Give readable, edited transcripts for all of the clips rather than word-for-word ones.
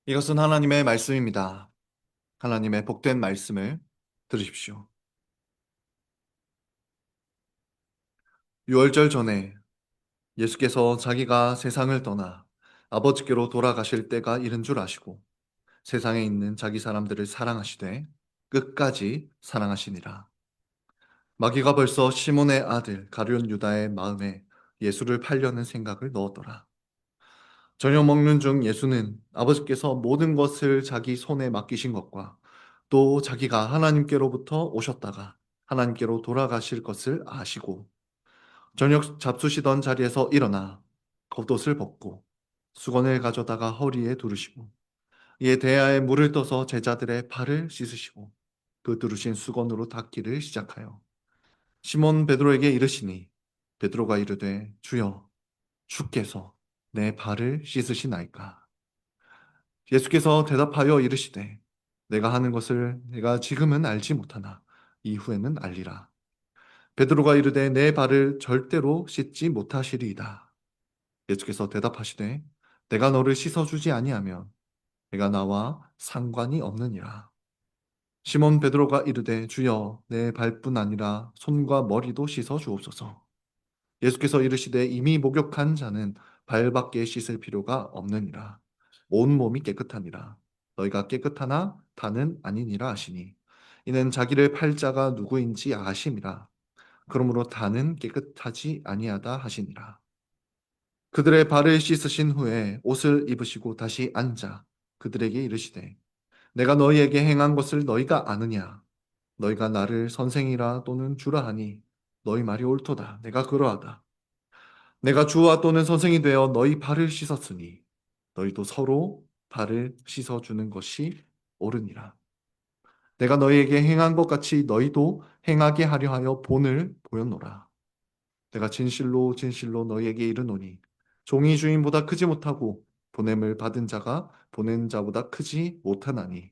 이것은 하나님의 말씀입니다. 하나님의 복된 말씀을 들으십시오. 유월절 전에 예수께서 자기가 세상을 떠나 아버지께로 돌아가실 때가 이른 줄 아시고 세상에 있는 자기 사람들을 사랑하시되 끝까지 사랑하시니라. 마귀가 벌써 시몬의 아들 가룟 유다의 마음에 예수를 팔려는 생각을 넣었더라. 저녁 먹는 중 예수는 아버지께서 모든 것을 자기 손에 맡기신 것과 또 자기가 하나님께로부터 오셨다가 하나님께로 돌아가실 것을 아시고 저녁 잡수시던 자리에서 일어나 겉옷을 벗고 수건을 가져다가 허리에 두르시고 이에 대야에 물을 떠서 제자들의 발을 씻으시고 그 두르신 수건으로 닦기를 시작하여 시몬 베드로에게 이르시니 베드로가 이르되 주여 주께서 내 발을 씻으시나이까. 예수께서 대답하여 이르시되 내가 하는 것을 내가 지금은 알지 못하나 이후에는 알리라. 베드로가 이르되 내 발을 절대로 씻지 못하시리이다. 예수께서 대답하시되 내가 너를 씻어주지 아니하면 내가 나와 상관이 없느니라. 시몬 베드로가 이르되 주여 내 발뿐 아니라 손과 머리도 씻어 주옵소서. 예수께서 이르시되 이미 목욕한 자는 발밖에 씻을 필요가 없느니라. 온 몸이 깨끗하니라. 너희가 깨끗하나 다는 아니니라 하시니 이는 자기를 팔 자가 누구인지 아심이라. 그러므로 다는 깨끗하지 아니하다 하시니라. 그들의 발을 씻으신 후에 옷을 입으시고 다시 앉아 그들에게 이르시되 내가 너희에게 행한 것을 너희가 아느냐. 너희가 나를 선생이라 또는 주라 하니 너희 말이 옳도다. 내가 그러하다. 내가 주와 또는 선생이 되어 너희 발을 씻었으니 너희도 서로 발을 씻어주는 것이 옳으니라. 내가 너희에게 행한 것 같이 너희도 행하게 하려 하여 본을 보였노라. 내가 진실로 진실로 너희에게 이르노니 종이 주인보다 크지 못하고 보냄을 받은 자가 보낸 자보다 크지 못하나니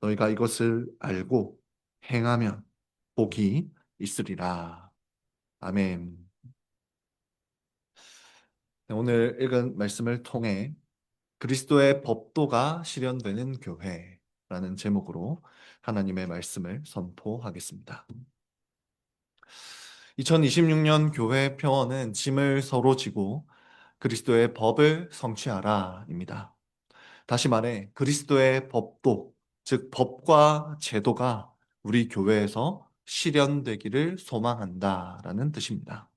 너희가 이것을 알고 행하면 복이 있으리라. 아멘. 네, 오늘 읽은 말씀을 통해 그리스도의 법도가 실현되는 교회라는 제목으로 하나님의 말씀을 선포하겠습니다. 2026년 교회 표어는 짐을 서로 지고 그리스도의 법을 성취하라입니다. 다시 말해 그리스도의 법도, 즉 법과 제도가 우리 교회에서 실현되기를 소망한다라는 뜻입니다.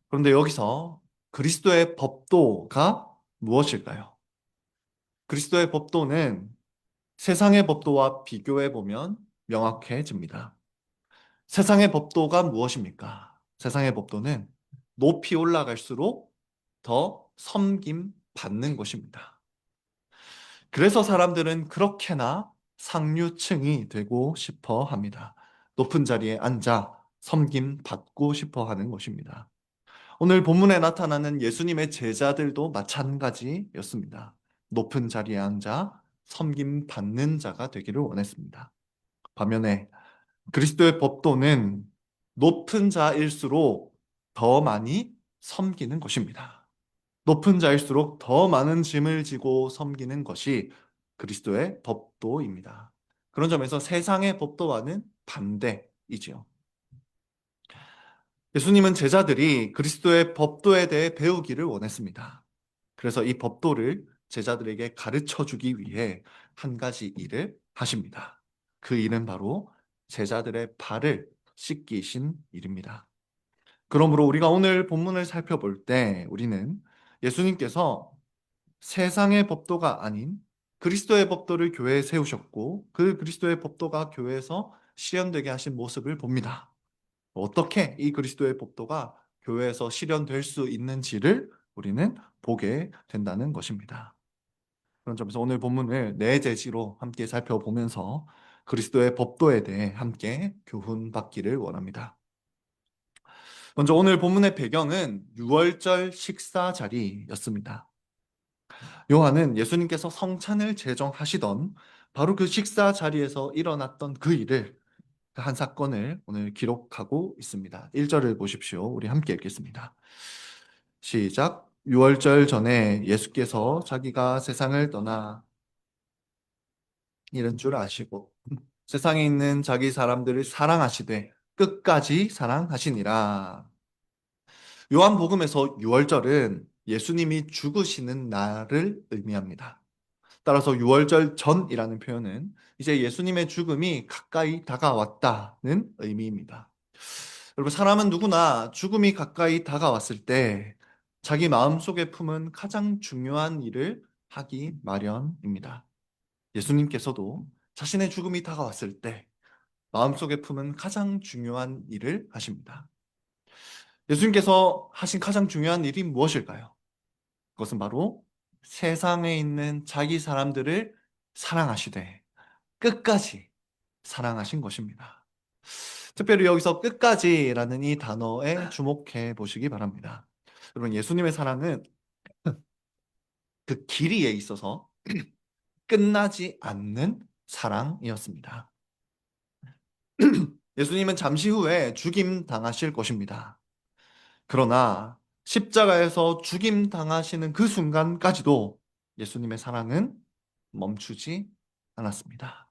그런데 여기서 그리스도의 법도가 무엇일까요? 그리스도의 법도는 세상의 법도와 비교해 보면 명확해집니다. 세상의 법도가 무엇입니까? 세상의 법도는 높이 올라갈수록 더 섬김 받는 것입니다. 그래서 사람들은 그렇게나 상류층이 되고 싶어 합니다. 높은 자리에 앉아 섬김 받고 싶어 하는 것입니다. 오늘 본문에 나타나는 예수님의 제자들도 마찬가지였습니다. 높은 자리에 앉아 섬김 받는 자가 되기를 원했습니다. 반면에 그리스도의 법도는 높은 자일수록 더 많이 섬기는 것입니다. 높은 자일수록 더 많은 짐을 지고 섬기는 것이 그리스도의 법도입니다. 그런 점에서 세상의 법도와는 반대이지요. 예수님은 제자들이 그리스도의 법도에 대해 배우기를 원했습니다. 그래서 이 법도를 제자들에게 가르쳐 주기 위해 한 가지 일을 하십니다. 그 일은 바로 제자들의 발을 씻기신 일입니다. 그러므로 우리가 오늘 본문을 살펴볼 때 우리는 예수님께서 세상의 법도가 아닌 그리스도의 법도를 교회에 세우셨고 그 그리스도의 법도가 교회에서 실현되게 하신 모습을 봅니다. 어떻게 이 그리스도의 법도가 교회에서 실현될 수 있는지를 우리는 보게 된다는 것입니다. 그런 점에서 오늘 본문을 네 제시로 함께 살펴보면서 그리스도의 법도에 대해 함께 교훈받기를 원합니다. 먼저 오늘 본문의 배경은 유월절 식사 자리였습니다. 요한은 예수님께서 성찬을 제정하시던 바로 그 식사 자리에서 일어났던 그 일을 한 사건을 오늘 기록하고 있습니다. 1절을 보십시오. 우리 함께 읽겠습니다. 시작. 유월절 전에 예수께서 자기가 세상을 떠나 이런 줄 아시고 세상에 있는 자기 사람들을 사랑하시되 끝까지 사랑하시니라. 요한복음에서 6월절은 예수님이 죽으시는 날을 의미합니다. 따라서 6월절 전이라는 표현은 이제 예수님의 죽음이 가까이 다가왔다는 의미입니다. 여러분, 사람은 누구나 죽음이 가까이 다가왔을 때 자기 마음속에 품은 가장 중요한 일을 하기 마련입니다. 예수님께서도 자신의 죽음이 다가왔을 때 마음속에 품은 가장 중요한 일을 하십니다. 예수님께서 하신 가장 중요한 일이 무엇일까요? 그것은 바로 세상에 있는 자기 사람들을 사랑하시되 끝까지 사랑하신 것입니다. 특별히 여기서 끝까지라는 이 단어에 주목해 보시기 바랍니다. 여러분, 예수님의 사랑은 그 길이에 있어서 끝나지 않는 사랑이었습니다. 예수님은 잠시 후에 죽임 당하실 것입니다. 그러나 십자가에서 죽임 당하시는 그 순간까지도 예수님의 사랑은 멈추지 않았습니다.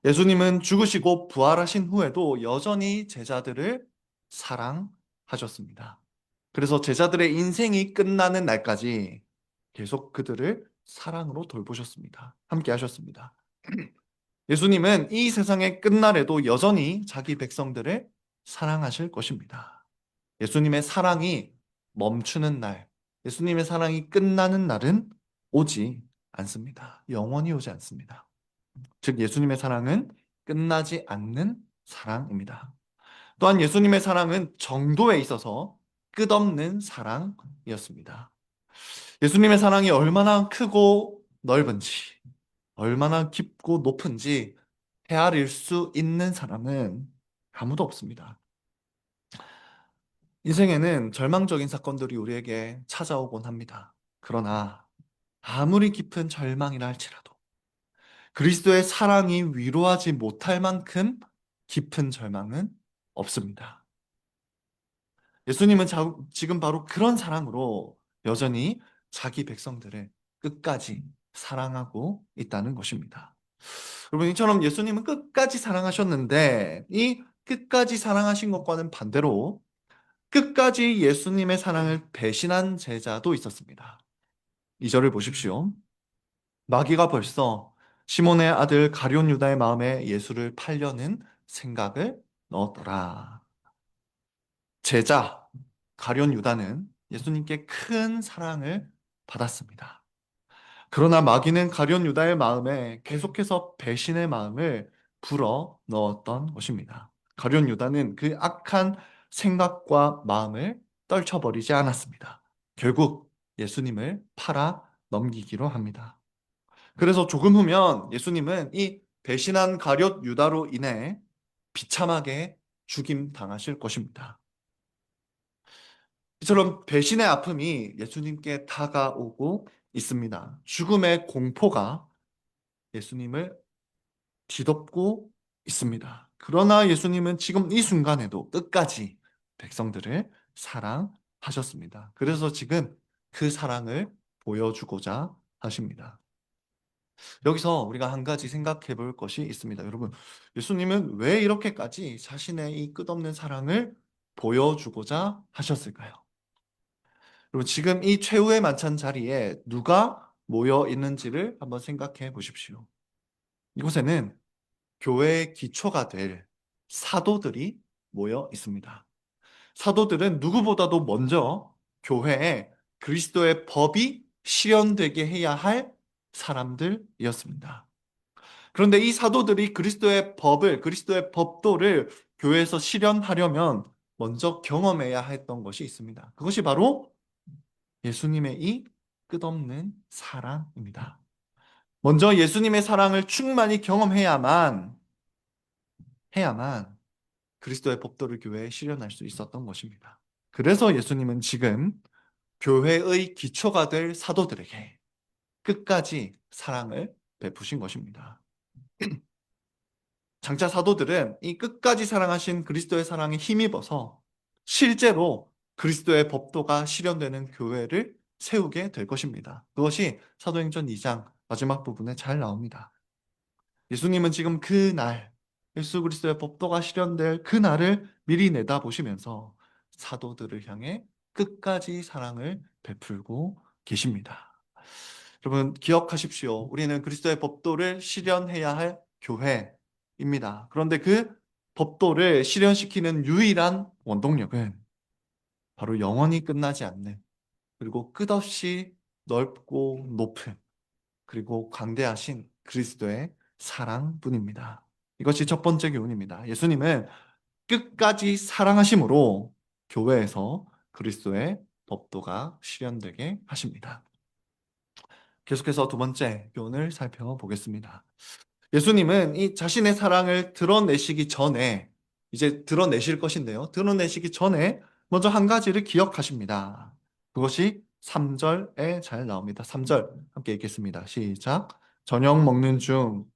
예수님은 죽으시고 부활하신 후에도 여전히 제자들을 사랑하셨습니다. 그래서 제자들의 인생이 끝나는 날까지 계속 그들을 사랑으로 돌보셨습니다. 함께 하셨습니다. 예수님은 이 세상의 끝날에도 여전히 자기 백성들을 사랑하실 것입니다. 예수님의 사랑이 멈추는 날, 예수님의 사랑이 끝나는 날은 오지 않습니다. 영원히 오지 않습니다. 즉, 예수님의 사랑은 끝나지 않는 사랑입니다. 또한 예수님의 사랑은 정도에 있어서 끝없는 사랑이었습니다. 예수님의 사랑이 얼마나 크고 넓은지, 얼마나 깊고 높은지 헤아릴 수 있는 사람은 아무도 없습니다. 인생에는 절망적인 사건들이 우리에게 찾아오곤 합니다. 그러나 아무리 깊은 절망이라 할지라도 그리스도의 사랑이 위로하지 못할 만큼 깊은 절망은 없습니다. 예수님은 지금 바로 그런 사랑으로 여전히 자기 백성들을 끝까지 사랑하고 있다는 것입니다. 여러분, 이처럼 예수님은 끝까지 사랑하셨는데 이 끝까지 사랑하신 것과는 반대로 끝까지 예수님의 사랑을 배신한 제자도 있었습니다. 2절을 보십시오. 마귀가 벌써 시몬의 아들 가룟 유다의 마음에 예수를 팔려는 생각을 넣었더라. 제자 가룟 유다는 예수님께 큰 사랑을 받았습니다. 그러나 마귀는 가룟 유다의 마음에 계속해서 배신의 마음을 불어 넣었던 것입니다. 가룟 유다는 그 악한 생각과 마음을 떨쳐버리지 않았습니다. 결국 예수님을 팔아 넘기기로 합니다. 그래서 조금 후면 예수님은 이 배신한 가룟 유다로 인해 비참하게 죽임 당하실 것입니다. 이처럼 배신의 아픔이 예수님께 다가오고 있습니다. 죽음의 공포가 예수님을 뒤덮고 있습니다. 그러나 예수님은 지금 이 순간에도 끝까지 백성들을 사랑하셨습니다. 그래서 지금 그 사랑을 보여주고자 하십니다. 여기서 우리가 한 가지 생각해 볼 것이 있습니다. 여러분, 예수님은 왜 이렇게까지 자신의 이 끝없는 사랑을 보여주고자 하셨을까요? 여러분, 지금 이 최후의 만찬 자리에 누가 모여 있는지를 한번 생각해 보십시오. 이곳에는 교회의 기초가 될 사도들이 모여 있습니다. 사도들은 누구보다도 먼저 교회에 그리스도의 법이 실현되게 해야 할 사람들이었습니다. 그런데 이 사도들이 그리스도의 법을, 그리스도의 법도를 교회에서 실현하려면 먼저 경험해야 했던 것이 있습니다. 그것이 바로 예수님의 이 끝없는 사랑입니다. 먼저 예수님의 사랑을 충만히 해야만 그리스도의 법도를 교회에 실현할 수 있었던 것입니다. 그래서 예수님은 지금 교회의 기초가 될 사도들에게 끝까지 사랑을 베푸신 것입니다. 장차 사도들은 이 끝까지 사랑하신 그리스도의 사랑에 힘입어서 실제로 그리스도의 법도가 실현되는 교회를 세우게 될 것입니다. 그것이 사도행전 2장 마지막 부분에 잘 나옵니다. 예수님은 지금 그 날, 예수 그리스도의 법도가 실현될 그 날을 미리 내다보시면서 사도들을 향해 끝까지 사랑을 베풀고 계십니다. 여러분 기억하십시오. 우리는 그리스도의 법도를 실현해야 할 교회입니다. 그런데 그 법도를 실현시키는 유일한 원동력은 바로 영원히 끝나지 않는, 그리고 끝없이 넓고 높은, 그리고 광대하신 그리스도의 사랑뿐입니다. 이것이 첫 번째 교훈입니다. 예수님은 끝까지 사랑하심으로 교회에서 그리스도의 법도가 실현되게 하십니다. 계속해서 두 번째 교훈을 살펴보겠습니다. 예수님은 이 자신의 사랑을 드러내시기 전에, 이제 드러내실 것인데요. 드러내시기 전에 먼저 한 가지를 기억하십니다. 그것이 3절에 잘 나옵니다. 3절 함께 읽겠습니다. 시작. 저녁 먹는 중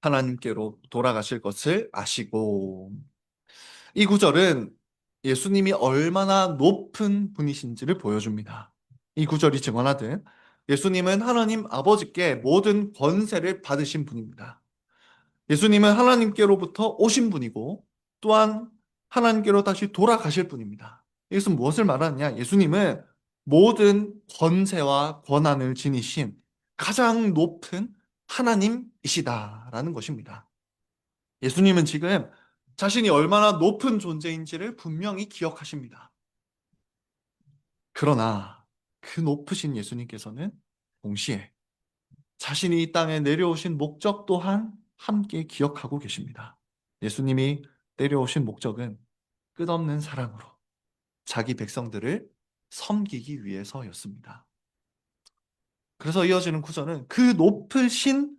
하나님께로 돌아가실 것을 아시고, 이 구절은 예수님이 얼마나 높은 분이신지를 보여줍니다. 이 구절이 증언하듯 예수님은 하나님 아버지께 모든 권세를 받으신 분입니다. 예수님은 하나님께로부터 오신 분이고 또한 하나님께로 다시 돌아가실 분입니다. 이것은 무엇을 말하느냐? 예수님은 모든 권세와 권한을 지니신 가장 높은 하나님이시다라는 것입니다. 예수님은 지금 자신이 얼마나 높은 존재인지를 분명히 기억하십니다. 그러나 그 높으신 예수님께서는 동시에 자신이 이 땅에 내려오신 목적 또한 함께 기억하고 계십니다. 예수님이 내려오신 목적은 끝없는 사랑으로 자기 백성들을 섬기기 위해서였습니다. 그래서 이어지는 구절은 그 높으신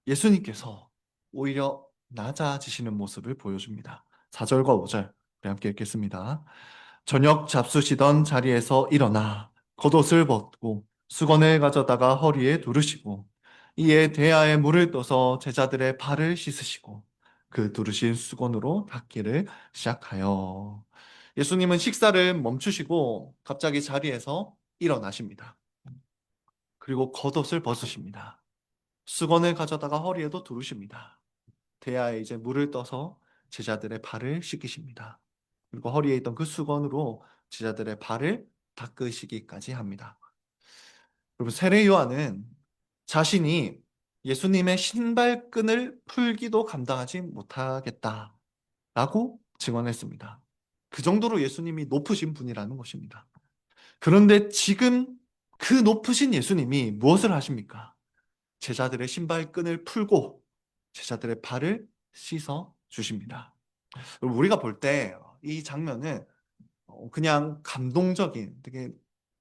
예수님께서 오히려 낮아지시는 모습을 보여줍니다. 4절과 5절 우리 함께 읽겠습니다. 저녁 잡수시던 자리에서 일어나 겉옷을 벗고 수건을 가져다가 허리에 두르시고 이에 대야에 물을 떠서 제자들의 발을 씻으시고 그 두르신 수건으로 닦기를 시작하여, 예수님은 식사를 멈추시고 갑자기 자리에서 일어나십니다. 그리고 겉옷을 벗으십니다. 수건을 가져다가 허리에도 두르십니다. 대야에 이제 물을 떠서 제자들의 발을 씻기십니다. 그리고 허리에 있던 그 수건으로 제자들의 발을 닦으시기까지 합니다. 여러분, 세례 요한은 자신이 예수님의 신발끈을 풀기도 감당하지 못하겠다라고 증언했습니다. 그 정도로 예수님이 높으신 분이라는 것입니다. 그런데 지금 그 높으신 예수님이 무엇을 하십니까? 제자들의 신발끈을 풀고 제자들의 발을 씻어 주십니다. 우리가 볼 때 이 장면은 그냥 감동적인, 되게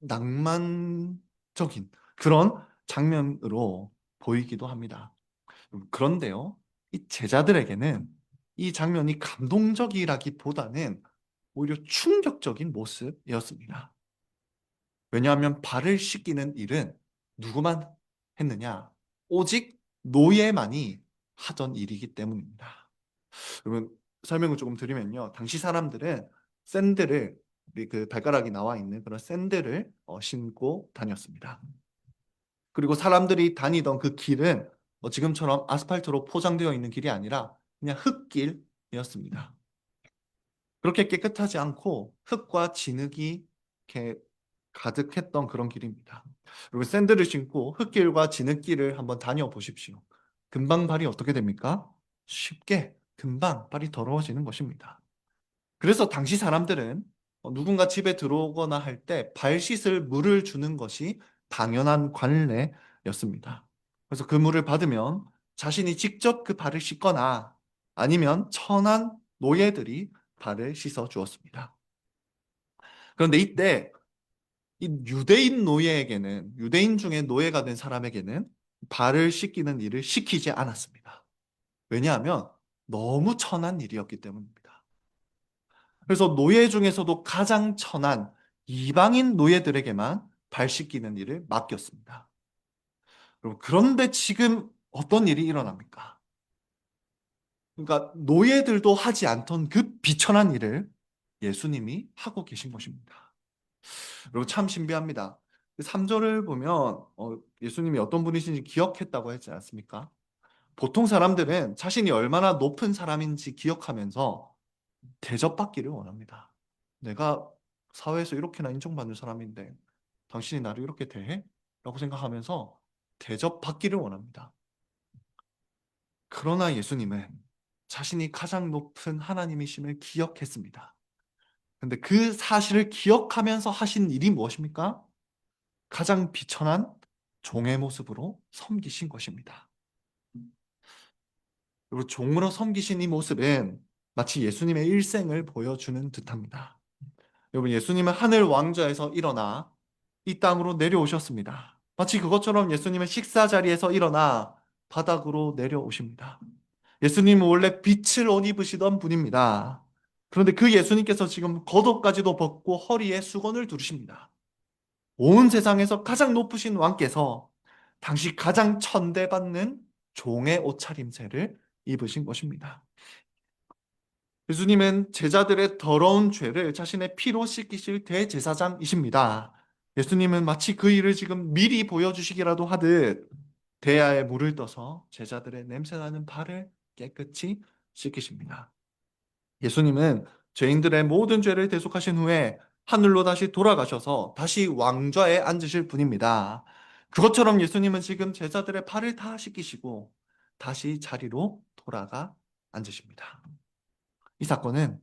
낭만적인 그런 장면으로 보이기도 합니다. 그런데요, 이 제자들에게는 이 장면이 감동적이라기보다는 오히려 충격적인 모습이었습니다. 왜냐하면 발을 씻기는 일은 누구만 했느냐? 오직 노예만이 하던 일이기 때문입니다. 그러면 설명을 조금 드리면요. 당시 사람들은 샌들을, 우리 그 발가락이 나와 있는 그런 샌들을 신고 다녔습니다. 그리고 사람들이 다니던 그 길은 지금처럼 아스팔트로 포장되어 있는 길이 아니라 그냥 흙길이었습니다. 그렇게 깨끗하지 않고 흙과 진흙이 이렇게 가득했던 그런 길입니다. 그리고 샌들을 신고 흙길과 진흙길을 한번 다녀보십시오. 금방 발이 어떻게 됩니까? 쉽게 금방 발이 더러워지는 것입니다. 그래서 당시 사람들은 누군가 집에 들어오거나 할 때 발 씻을 물을 주는 것이 당연한 관례였습니다. 그래서 그 물을 받으면 자신이 직접 그 발을 씻거나 아니면 천한 노예들이 발을 씻어 주었습니다. 그런데 이때 이 유대인 노예에게는, 유대인 중에 노예가 된 사람에게는 발을 씻기는 일을 시키지 않았습니다. 왜냐하면 너무 천한 일이었기 때문입니다. 그래서 노예 중에서도 가장 천한 이방인 노예들에게만 발 씻기는 일을 맡겼습니다. 그런데 지금 어떤 일이 일어납니까? 그러니까 노예들도 하지 않던 그 비천한 일을 예수님이 하고 계신 것입니다. 그리고 참 신비합니다. 3절을 보면 예수님이 어떤 분이신지 기억했다고 했지 않습니까? 보통 사람들은 자신이 얼마나 높은 사람인지 기억하면서 대접받기를 원합니다. 내가 사회에서 이렇게나 인정받는 사람인데 당신이 나를 이렇게 대해? 라고 생각하면서 대접받기를 원합니다. 그러나 예수님은 자신이 가장 높은 하나님이심을 기억했습니다. 근데 그 사실을 기억하면서 하신 일이 무엇입니까? 가장 비천한 종의 모습으로 섬기신 것입니다. 그리고 종으로 섬기신 이 모습은 마치 예수님의 일생을 보여주는 듯합니다. 여러분, 예수님은 하늘 왕좌에서 일어나 이 땅으로 내려오셨습니다. 마치 그것처럼 예수님은 식사 자리에서 일어나 바닥으로 내려오십니다. 예수님은 원래 빛을 옷 입으시던 분입니다. 그런데 그 예수님께서 지금 겉옷까지도 벗고 허리에 수건을 두르십니다. 온 세상에서 가장 높으신 왕께서 당시 가장 천대받는 종의 옷차림새를 입으신 것입니다. 예수님은 제자들의 더러운 죄를 자신의 피로 씻기실 대제사장이십니다. 예수님은 마치 그 일을 지금 미리 보여주시기라도 하듯 대야에 물을 떠서 제자들의 냄새나는 발을 깨끗이 씻기십니다. 예수님은 죄인들의 모든 죄를 대속하신 후에 하늘로 다시 돌아가셔서 다시 왕좌에 앉으실 분입니다. 그것처럼 예수님은 지금 제자들의 발을 다 씻기시고 다시 자리로 돌아가 앉으십니다. 이 사건은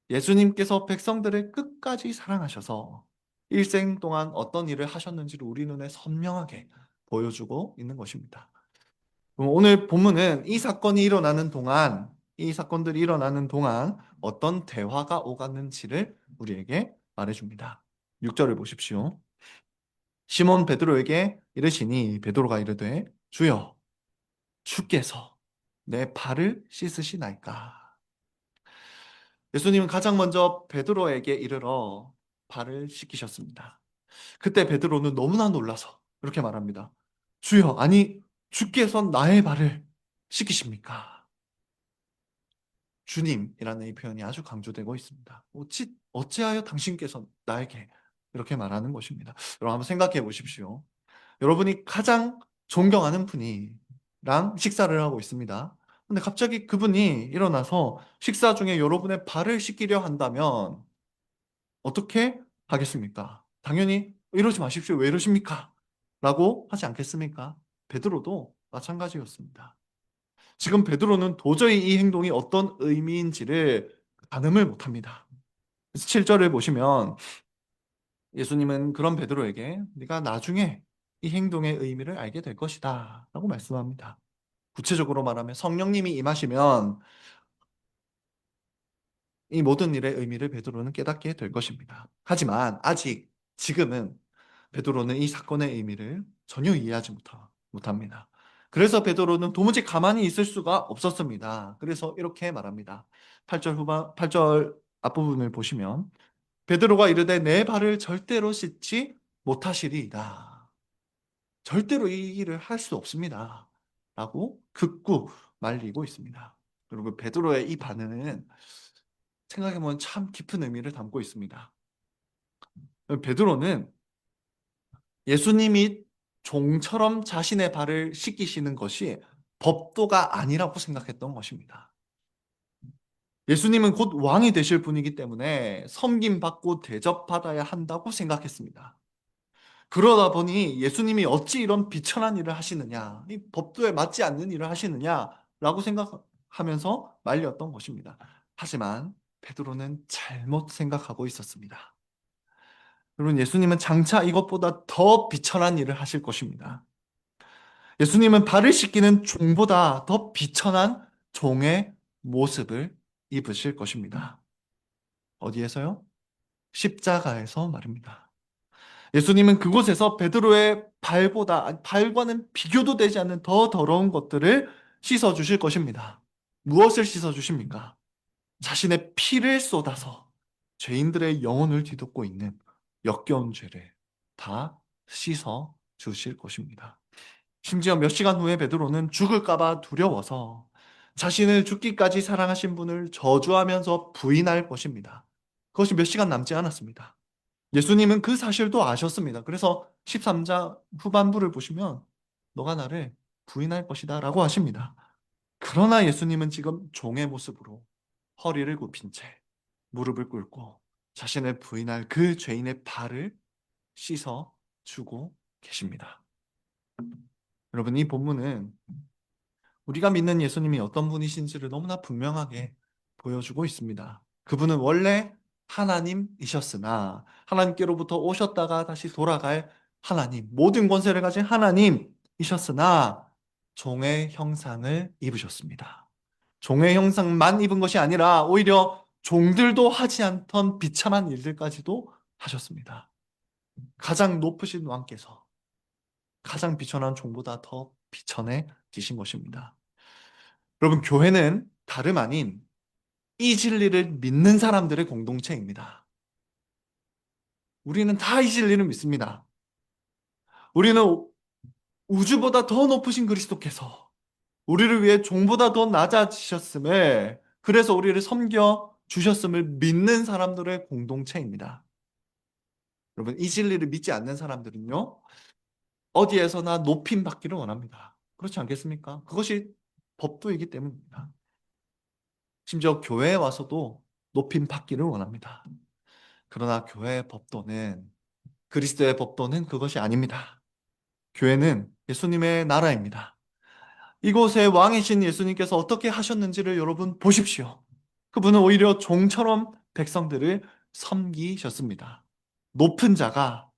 예수님께서 백성들을 끝까지 사랑하셔서 일생 동안 어떤 일을 하셨는지를 우리 눈에 선명하게 보여주고 있는 것입니다. 오늘 본문은 이 사건이 일어나는 동안, 이 사건들이 일어나는 동안 어떤 대화가 오갔는지를 우리에게 말해줍니다. 6절을 보십시오. 시몬 베드로에게 이르시니 베드로가 이르되 주여 주께서 내 발을 씻으시나이까. 예수님은 가장 먼저 베드로에게 이르러 발을 씻기셨습니다. 그때 베드로는 너무나 놀라서 이렇게 말합니다. 주여, 아니 주께서 나의 발을 씻기십니까? 주님이라는 이 표현이 아주 강조되고 있습니다. 어찌하여 당신께서 나에게 이렇게 말하는 것입니다. 여러분 한번 생각해 보십시오. 여러분이 가장 존경하는 분이랑 식사를 하고 있습니다. 근데 갑자기 그분이 일어나서 식사 중에 여러분의 발을 씻기려 한다면 어떻게 하겠습니까? 당연히 이러지 마십시오. 왜 이러십니까? 라고 하지 않겠습니까? 베드로도 마찬가지였습니다. 지금 베드로는 도저히 이 행동이 어떤 의미인지를 가늠을 못합니다. 그래서 7절을 보시면 예수님은 그런 베드로에게 네가 나중에 이 행동의 의미를 알게 될 것이다 라고 말씀합니다. 구체적으로 말하면 성령님이 임하시면 이 모든 일의 의미를 베드로는 깨닫게 될 것입니다. 하지만 아직 지금은 베드로는 이 사건의 의미를 전혀 이해하지 못합니다. 그래서 베드로는 도무지 가만히 있을 수가 없었습니다. 그래서 이렇게 말합니다. 8절 앞부분을 보시면 베드로가 이르되 내 발을 절대로 씻지 못하시리이다. 절대로 이 일을 할 수 없습니다. 라고 극구 말리고 있습니다. 그리고 베드로의 이 반응은 생각해보면 참 깊은 의미를 담고 있습니다. 베드로는 예수님이 종처럼 자신의 발을 씻기시는 것이 법도가 아니라고 생각했던 것입니다. 예수님은 곧 왕이 되실 분이기 때문에 섬김받고 대접받아야 한다고 생각했습니다. 그러다 보니 예수님이 어찌 이런 비천한 일을 하시느냐, 이 법도에 맞지 않는 일을 하시느냐라고 생각하면서 말렸던 것입니다. 하지만 베드로는 잘못 생각하고 있었습니다. 여러분, 예수님은 장차 이것보다 더 비천한 일을 하실 것입니다. 예수님은 발을 씻기는 종보다 더 비천한 종의 모습을 입으실 것입니다. 어디에서요? 십자가에서 말입니다. 예수님은 그곳에서 베드로의 발과는 비교도 되지 않는 더 더러운 것들을 씻어 주실 것입니다. 무엇을 씻어 주십니까? 자신의 피를 쏟아서 죄인들의 영혼을 뒤덮고 있는 역겨운 죄를 다 씻어 주실 것입니다. 심지어 몇 시간 후에 베드로는 죽을까봐 두려워서 자신을 죽기까지 사랑하신 분을 저주하면서 부인할 것입니다. 그것이 몇 시간 남지 않았습니다. 예수님은 그 사실도 아셨습니다. 그래서 13장 후반부를 보시면 너가 나를 부인할 것이다 라고 하십니다. 그러나 예수님은 지금 종의 모습으로 허리를 굽힌 채 무릎을 꿇고 자신을 부인할 그 죄인의 발을 씻어 주고 계십니다. 여러분, 이 본문은 우리가 믿는 예수님이 어떤 분이신지를 너무나 분명하게 보여주고 있습니다. 그분은 원래 하나님이셨으나 하나님께로부터 오셨다가 다시 돌아갈 하나님, 모든 권세를 가진 하나님이셨으나 종의 형상을 입으셨습니다. 종의 형상만 입은 것이 아니라 오히려 종들도 하지 않던 비참한 일들까지도 하셨습니다. 가장 높으신 왕께서 가장 비천한 종보다 더 비천해지신 것입니다. 여러분, 교회는 다름 아닌 이 진리를 믿는 사람들의 공동체입니다. 우리는 다 이 진리를 믿습니다. 우리는 우주보다 더 높으신 그리스도께서 우리를 위해 종보다 더 낮아지셨음을, 그래서 우리를 섬겨 주셨음을 믿는 사람들의 공동체입니다. 여러분, 이 진리를 믿지 않는 사람들은요, 어디에서나 높임 받기를 원합니다. 그렇지 않겠습니까? 그것이 법도이기 때문입니다. 심지어 교회에 와서도 높임 받기를 원합니다. 그러나 교회의 법도는, 그리스도의 법도는 그것이 아닙니다. 교회는 예수님의 나라입니다. 이곳의 왕이신 예수님께서 어떻게 하셨는지를 여러분 보십시오. 그분은 오히려 종처럼 백성들을 섬기셨습니다. 높은 자가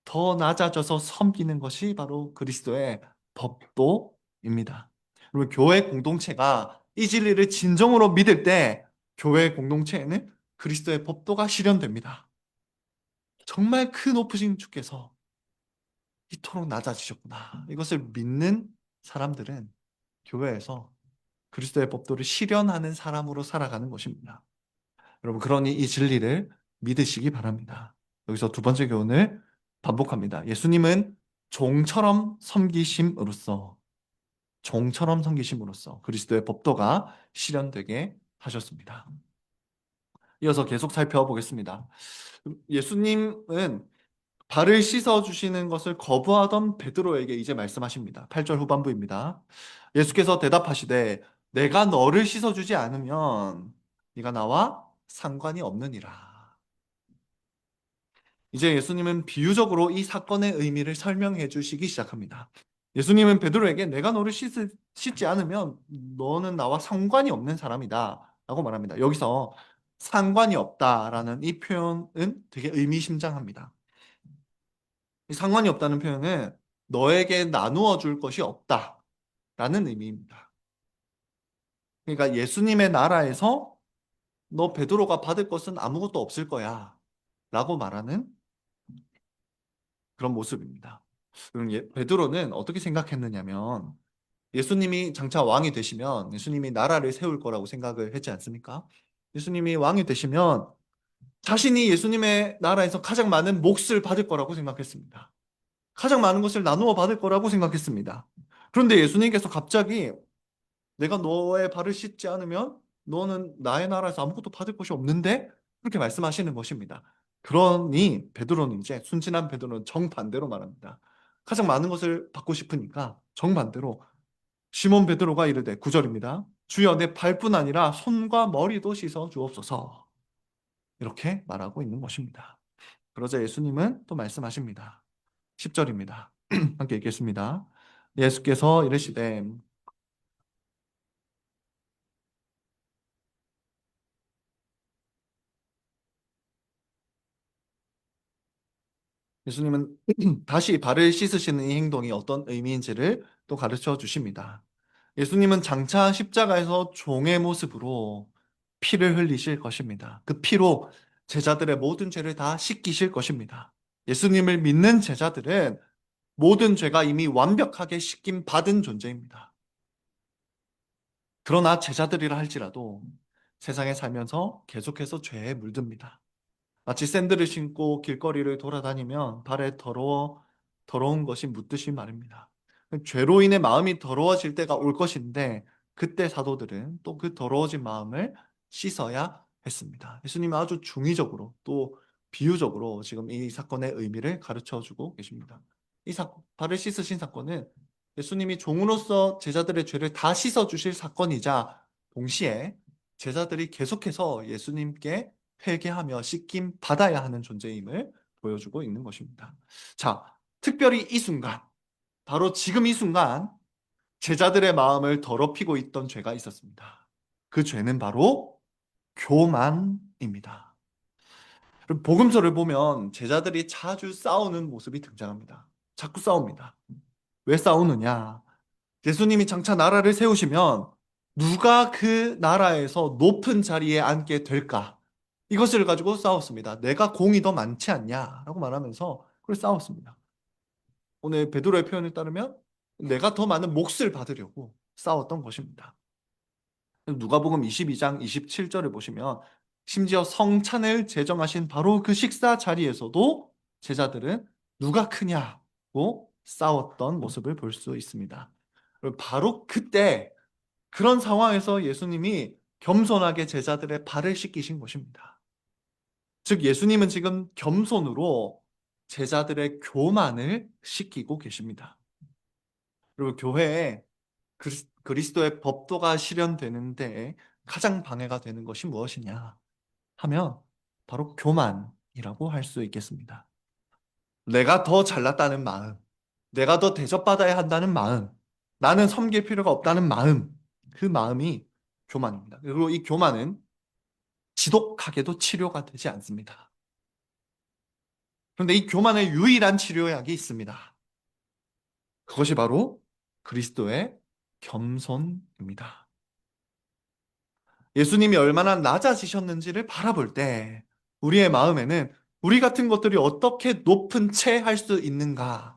더 낮아져서 섬기는 것이 바로 그리스도의 법도입니다. 그리고 교회 공동체가 이 진리를 진정으로 믿을 때 교회 공동체에는 그리스도의 법도가 실현됩니다. 정말 그 높으신 주께서 이토록 낮아지셨구나. 이것을 믿는 사람들은 교회에서 그리스도의 법도를 실현하는 사람으로 살아가는 것입니다. 여러분, 그러니 이 진리를 믿으시기 바랍니다. 여기서 두 번째 교훈을 반복합니다. 예수님은 종처럼 섬기심으로써 그리스도의 법도가 실현되게 하셨습니다. 이어서 계속 살펴보겠습니다. 예수님은 발을 씻어주시는 것을 거부하던 베드로에게 이제 말씀하십니다. 8절 후반부입니다. 예수께서 대답하시되 내가 너를 씻어주지 않으면 네가 나와 상관이 없느니라. 이제 예수님은 비유적으로 이 사건의 의미를 설명해 주시기 시작합니다. 예수님은 베드로에게 내가 너를 씻지 않으면 너는 나와 상관이 없는 사람이다 라고 말합니다. 여기서 상관이 없다라는 이 표현은 되게 의미심장합니다. 이 상관이 없다는 표현은 너에게 나누어 줄 것이 없다라는 의미입니다. 그러니까 예수님의 나라에서 너 베드로가 받을 것은 아무것도 없을 거야 라고 말하는 그런 모습입니다. 그럼 베드로는 어떻게 생각했느냐면 예수님이 장차 왕이 되시면 예수님이 나라를 세울 거라고 생각을 했지 않습니까? 예수님이 왕이 되시면 자신이 예수님의 나라에서 가장 많은 몫을 받을 거라고 생각했습니다. 가장 많은 것을 나누어 받을 거라고 생각했습니다. 그런데 예수님께서 갑자기 내가 너의 발을 씻지 않으면 너는 나의 나라에서 아무것도 받을 것이 없는데? 그렇게 말씀하시는 것입니다. 그러니 베드로는, 이제 순진한 베드로는 정반대로 말합니다. 가장 많은 것을 받고 싶으니까 정반대로 시몬 베드로가 이르되 9절입니다. 주여 내 발뿐 아니라 손과 머리도 씻어 주옵소서. 이렇게 말하고 있는 것입니다. 그러자 예수님은 또 말씀하십니다. 10절입니다. 함께 읽겠습니다. 예수께서 이르시되 예수님은 다시 발을 씻으시는 이 행동이 어떤 의미인지를 또 가르쳐 주십니다. 예수님은 장차 십자가에서 종의 모습으로 피를 흘리실 것입니다. 그 피로 제자들의 모든 죄를 다 씻기실 것입니다. 예수님을 믿는 제자들은 모든 죄가 이미 완벽하게 씻김 받은 존재입니다. 그러나 제자들이라 할지라도 세상에 살면서 계속해서 죄에 물듭니다. 마치 샌들을 신고 길거리를 돌아다니면 발에 더러운 것이 묻듯이 말입니다. 죄로 인해 마음이 더러워질 때가 올 것인데 그때 사도들은 또 그 더러워진 마음을 씻어야 했습니다. 예수님은 아주 중의적으로 또 비유적으로 지금 이 사건의 의미를 가르쳐 주고 계십니다. 이 발을 씻으신 사건은 예수님이 종으로서 제자들의 죄를 다 씻어 주실 사건이자 동시에 제자들이 계속해서 예수님께 회개하며 씻김 받아야 하는 존재임을 보여주고 있는 것입니다. 자, 특별히 이 순간, 바로 지금 이 순간 제자들의 마음을 더럽히고 있던 죄가 있었습니다. 그 죄는 바로 교만입니다. 그럼 복음서를 보면 제자들이 자주 싸우는 모습이 등장합니다. 자꾸 싸웁니다. 왜 싸우느냐? 예수님이 장차 나라를 세우시면 누가 그 나라에서 높은 자리에 앉게 될까? 이것을 가지고 싸웠습니다. 내가 공이 더 많지 않냐? 라고 말하면서 그걸 싸웠습니다. 오늘 베드로의 표현에 따르면 내가 더 많은 몫을 받으려고 싸웠던 것입니다. 누가복음 22장 27절을 보시면 심지어 성찬을 제정하신 바로 그 식사 자리에서도 제자들은 누가 크냐고 싸웠던 모습을 볼 수 있습니다. 바로 그때 그런 상황에서 예수님이 겸손하게 제자들의 발을 씻기신 것입니다. 즉 예수님은 지금 겸손으로 제자들의 교만을 씻기고 계십니다. 그리고 교회에 그리스도의 법도가 실현되는데 가장 방해가 되는 것이 무엇이냐 하면 바로 교만이라고 할 수 있겠습니다. 내가 더 잘났다는 마음, 내가 더 대접받아야 한다는 마음, 나는 섬길 필요가 없다는 마음, 그 마음이 교만입니다. 그리고 이 교만은 지독하게도 치료가 되지 않습니다. 그런데 이 교만의 유일한 치료약이 있습니다. 그것이 바로 그리스도의 겸손입니다. 예수님이 얼마나 낮아지셨는지를 바라볼 때 우리의 마음에는 우리 같은 것들이 어떻게 높은 채 할 수 있는가라는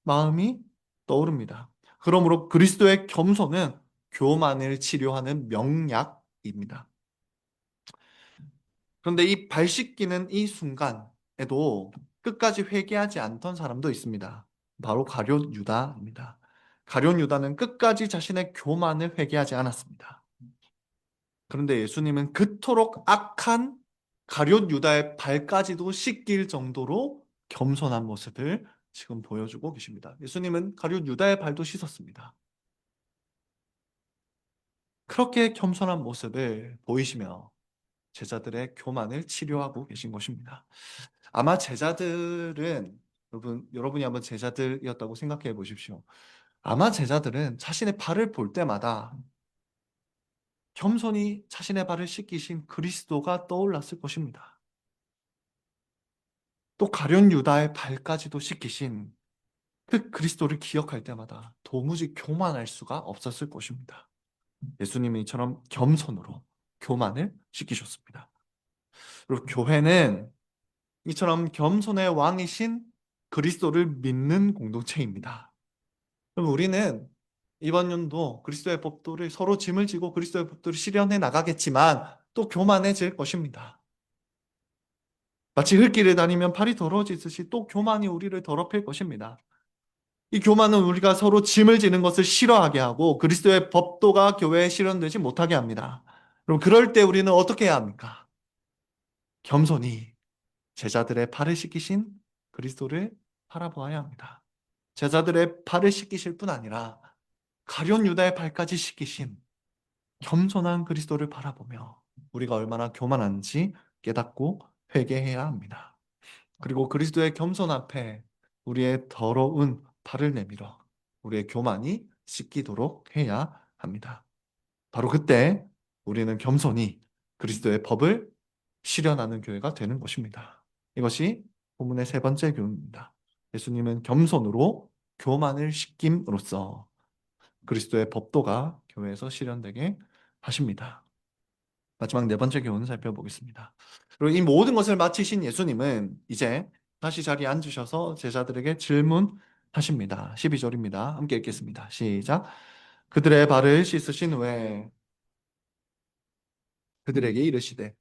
마음이 떠오릅니다. 그러므로 그리스도의 겸손은 교만을 치료하는 명약입니다. 그런데 이 발 씻기는 이 순간에도 끝까지 회개하지 않던 사람도 있습니다. 바로 가룟 유다입니다. 가룟 유다는 끝까지 자신의 교만을 회개하지 않았습니다. 그런데 예수님은 그토록 악한 가룟 유다의 발까지도 씻길 정도로 겸손한 모습을 지금 보여주고 계십니다. 예수님은 가룟 유다의 발도 씻었습니다. 그렇게 겸손한 모습을 보이시며 제자들의 교만을 치료하고 계신 것입니다. 아마 제자들은 여러분이 한번 제자들이었다고 생각해 보십시오. 아마 제자들은 자신의 발을 볼 때마다 겸손히 자신의 발을 씻기신 그리스도가 떠올랐을 것입니다. 또 가룟 유다의 발까지도 씻기신 그 그리스도를 기억할 때마다 도무지 교만할 수가 없었을 것입니다. 예수님은 이처럼 겸손으로 교만을 씻기셨습니다. 그리고 교회는 이처럼 겸손의 왕이신 그리스도를 믿는 공동체입니다. 그럼 우리는 이번 연도 그리스도의 법도를 서로 짐을 지고 그리스도의 법도를 실현해 나가겠지만 또 교만해질 것입니다. 마치 흙길을 다니면 발이 더러워지듯이 또 교만이 우리를 더럽힐 것입니다. 이 교만은 우리가 서로 짐을 지는 것을 싫어하게 하고 그리스도의 법도가 교회에 실현되지 못하게 합니다. 그럼 그럴 때 우리는 어떻게 해야 합니까? 겸손히 제자들의 발을 씻기신 그리스도를 바라보아야 합니다. 제자들의 발을 씻기실 뿐 아니라 가룟 유다의 발까지 씻기신 겸손한 그리스도를 바라보며 우리가 얼마나 교만한지 깨닫고 회개해야 합니다. 그리고 그리스도의 겸손 앞에 우리의 더러운 발을 내밀어 우리의 교만이 씻기도록 해야 합니다. 바로 그때 우리는 겸손히 그리스도의 법을 실현하는 교회가 되는 것입니다. 이것이 본문의 세 번째 교훈입니다. 예수님은 겸손으로 교만을 씻김으로써 그리스도의 법도가 교회에서 실현되게 하십니다. 마지막 네 번째 교훈을 살펴보겠습니다. 그리고 이 모든 것을 마치신 예수님은 이제 다시 자리에 앉으셔서 제자들에게 질문하십니다. 12절입니다. 함께 읽겠습니다. 시작. 그들의 발을 씻으신 후에 그들에게 이르시되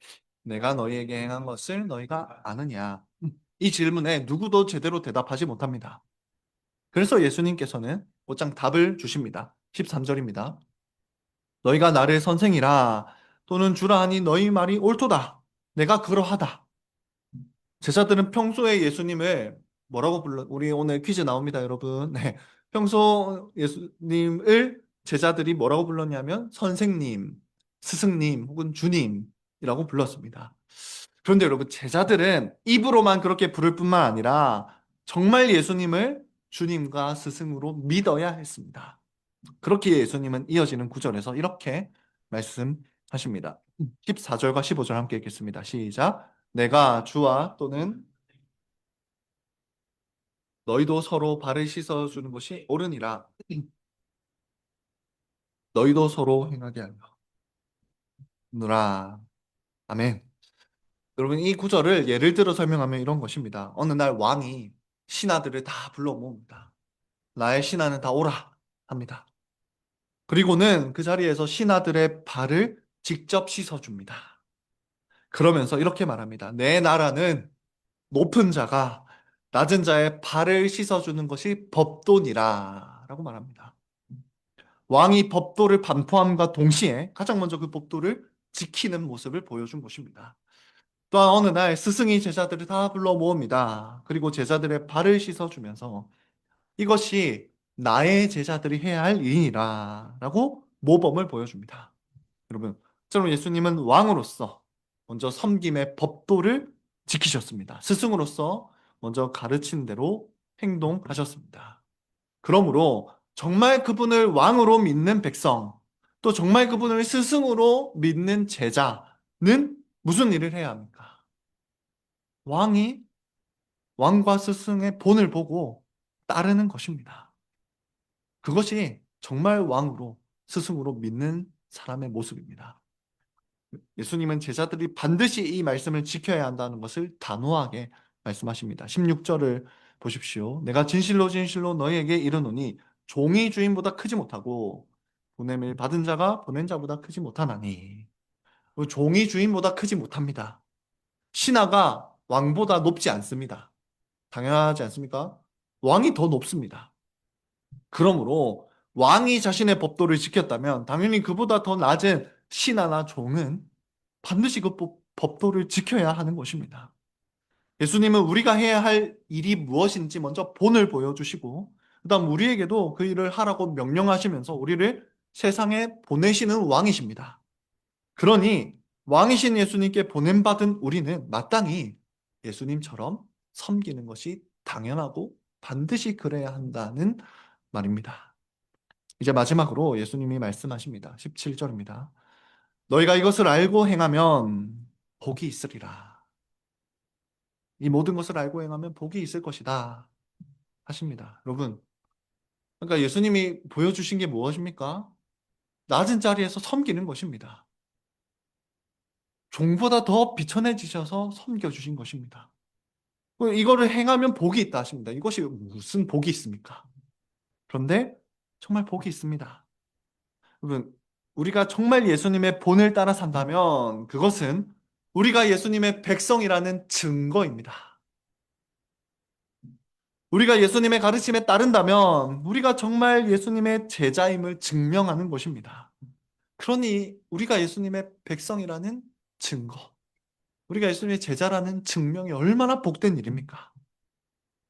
내가 너희에게 행한 것을 너희가 아느냐? 이 질문에 누구도 제대로 대답하지 못합니다. 그래서 예수님께서는 곧장 답을 주십니다. 13절입니다. 너희가 나를 선생이라 또는 주라 하니 너희 말이 옳도다. 내가 그러하다. 제자들은 평소에 예수님을 뭐라고 우리 오늘 퀴즈 나옵니다, 여러분. 네. 평소 예수님을 제자들이 뭐라고 불렀냐면 선생님, 스승님 혹은 주님이라고 불렀습니다. 그런데 여러분, 제자들은 입으로만 그렇게 부를 뿐만 아니라 정말 예수님을 주님과 스승으로 믿어야 했습니다. 그렇게 예수님은 이어지는 구절에서 이렇게 말씀하십니다. 14절과 15절 함께 읽겠습니다. 시작. 내가 주와 또는 너희도 서로 발을 씻어 주는 것이 옳으니라. 너희도 서로 행하게 하노라. 아멘. 여러분, 이 구절을 예를 들어 설명하면 이런 것입니다. 어느 날 왕이 신하들을 다 불러 모읍니다. 나의 신하는 다 오라 합니다. 그리고는 그 자리에서 신하들의 발을 직접 씻어줍니다. 그러면서 이렇게 말합니다. 내 나라는 높은 자가 낮은 자의 발을 씻어주는 것이 법도니라 라고 말합니다. 왕이 법도를 반포함과 동시에 가장 먼저 그 법도를 지키는 모습을 보여준 것입니다. 또한 어느 날 스승이 제자들을 다 불러 모읍니다. 그리고 제자들의 발을 씻어주면서 이것이 나의 제자들이 해야 할 일이라 라고 모범을 보여줍니다. 여러분, 저는 예수님은 왕으로서 먼저 섬김의 법도를 지키셨습니다. 스승으로서 먼저 가르친 대로 행동하셨습니다. 그러므로 정말 그분을 왕으로 믿는 백성, 또 정말 그분을 스승으로 믿는 제자는 무슨 일을 해야 합니까? 왕이 왕과 스승의 본을 보고 따르는 것입니다. 그것이 정말 왕으로 스승으로 믿는 사람의 모습입니다. 예수님은 제자들이 반드시 이 말씀을 지켜야 한다는 것을 단호하게 말씀하십니다. 16절을 보십시오. 내가 진실로 진실로 너희에게 이르노니 종이 주인보다 크지 못하고 보냄을 받은 자가 보낸 자보다 크지 못하나니. 종이 주인보다 크지 못합니다. 신하가 왕보다 높지 않습니다. 당연하지 않습니까? 왕이 더 높습니다. 그러므로 왕이 자신의 법도를 지켰다면 당연히 그보다 더 낮은 신하나 종은 반드시 그 법도를 지켜야 하는 것입니다. 예수님은 우리가 해야 할 일이 무엇인지 먼저 본을 보여주시고, 그다음 우리에게도 그 일을 하라고 명령하시면서 우리를 세상에 보내시는 왕이십니다. 그러니 왕이신 예수님께 보냄받은 우리는 마땅히 예수님처럼 섬기는 것이 당연하고 반드시 그래야 한다는 말입니다. 이제 마지막으로 예수님이 말씀하십니다. 17절입니다. 너희가 이것을 알고 행하면 복이 있으리라. 이 모든 것을 알고 행하면 복이 있을 것이다 하십니다. 여러분, 그러니까 예수님이 보여주신 게 무엇입니까? 낮은 자리에서 섬기는 것입니다. 종보다 더 비천해지셔서 섬겨주신 것입니다. 이거를 행하면 복이 있다 하십니다. 이것이 무슨 복이 있습니까? 그런데 정말 복이 있습니다. 여러분, 우리가 정말 예수님의 본을 따라 산다면 그것은 우리가 예수님의 백성이라는 증거입니다. 우리가 예수님의 가르침에 따른다면 우리가 정말 예수님의 제자임을 증명하는 것입니다. 그러니 우리가 예수님의 백성이라는 증거, 우리가 예수님의 제자라는 증명이 얼마나 복된 일입니까?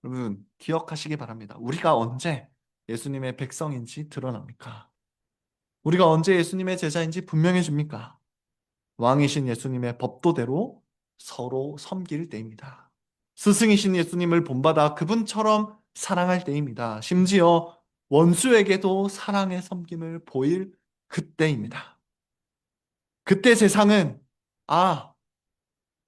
여러분, 기억하시기 바랍니다. 우리가 언제 예수님의 백성인지 드러납니까? 우리가 언제 예수님의 제자인지 분명해집니까? 왕이신 예수님의 법도대로 서로 섬길 때입니다. 스승이신 예수님을 본받아 그분처럼 사랑할 때입니다. 심지어 원수에게도 사랑의 섬김을 보일 그때입니다. 그때 세상은, 아,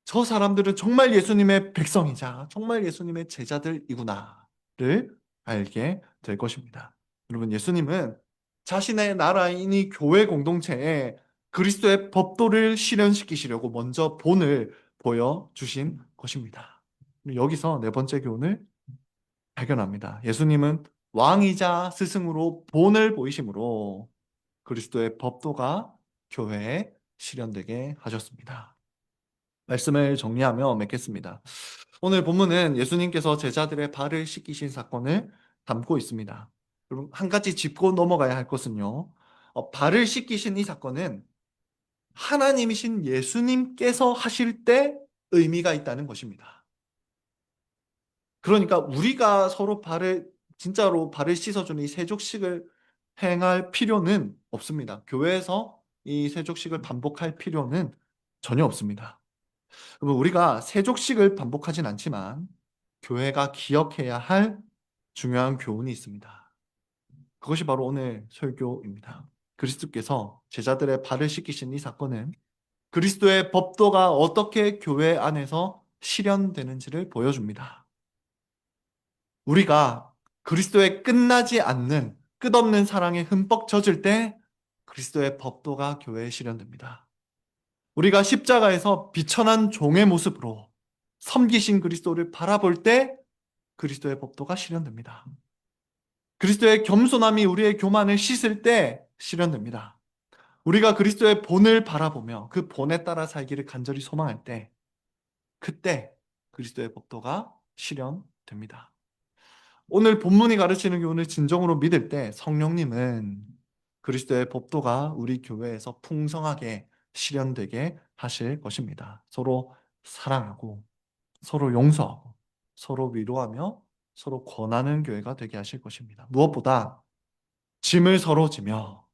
저 사람들은 정말 예수님의 백성이자 정말 예수님의 제자들이구나를 알게 될 것입니다. 여러분, 예수님은 자신의 나라인 이 교회 공동체에 그리스도의 법도를 실현시키시려고 먼저 본을 보여주신 것입니다. 여기서 네 번째 교훈을 발견합니다. 예수님은 왕이자 스승으로 본을 보이심으로 그리스도의 법도가 교회에 실현되게 하셨습니다. 말씀을 정리하며 맺겠습니다. 오늘 본문은 예수님께서 제자들의 발을 씻기신 사건을 담고 있습니다. 여러분, 한 가지 짚고 넘어가야 할 것은요. 발을 씻기신 이 사건은 하나님이신 예수님께서 하실 때 의미가 있다는 것입니다. 그러니까 우리가 서로 진짜로 발을 씻어주는 이 세족식을 행할 필요는 없습니다. 교회에서 이 세족식을 반복할 필요는 전혀 없습니다. 그러면 우리가 세족식을 반복하진 않지만 교회가 기억해야 할 중요한 교훈이 있습니다. 그것이 바로 오늘 설교입니다. 그리스도께서 제자들의 발을 씻기신 이 사건은 그리스도의 법도가 어떻게 교회 안에서 실현되는지를 보여줍니다. 우리가 그리스도의 끝나지 않는 끝없는 사랑에 흠뻑 젖을 때 그리스도의 법도가 교회에 실현됩니다. 우리가 십자가에서 비천한 종의 모습으로 섬기신 그리스도를 바라볼 때 그리스도의 법도가 실현됩니다. 그리스도의 겸손함이 우리의 교만을 씻을 때 실현됩니다. 우리가 그리스도의 본을 바라보며 그 본에 따라 살기를 간절히 소망할 때 그때 그리스도의 법도가 실현됩니다. 오늘 본문이 가르치는 교훈을 진정으로 믿을 때 성령님은 그리스도의 법도가 우리 교회에서 풍성하게 실현되게 하실 것입니다. 서로 사랑하고 서로 용서하고 서로 위로하며 서로 권하는 교회가 되게 하실 것입니다. 무엇보다 짐을 서로 지며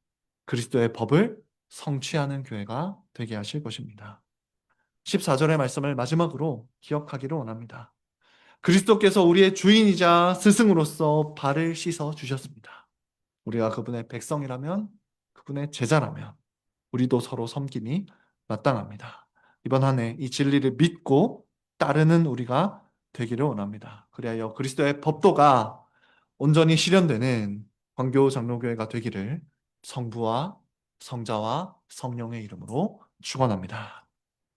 그리스도의 법을 성취하는 교회가 되게 하실 것입니다. 14절의 말씀을 마지막으로 기억하기를 원합니다. 그리스도께서 우리의 주인이자 스승으로서 발을 씻어 주셨습니다. 우리가 그분의 백성이라면, 그분의 제자라면 우리도 서로 섬김이 마땅합니다. 이번 한 해 이 진리를 믿고 따르는 우리가 되기를 원합니다. 그리하여 그리스도의 법도가 온전히 실현되는 광교 장로교회가 되기를 성부와 성자와 성령의 이름으로 축원합니다.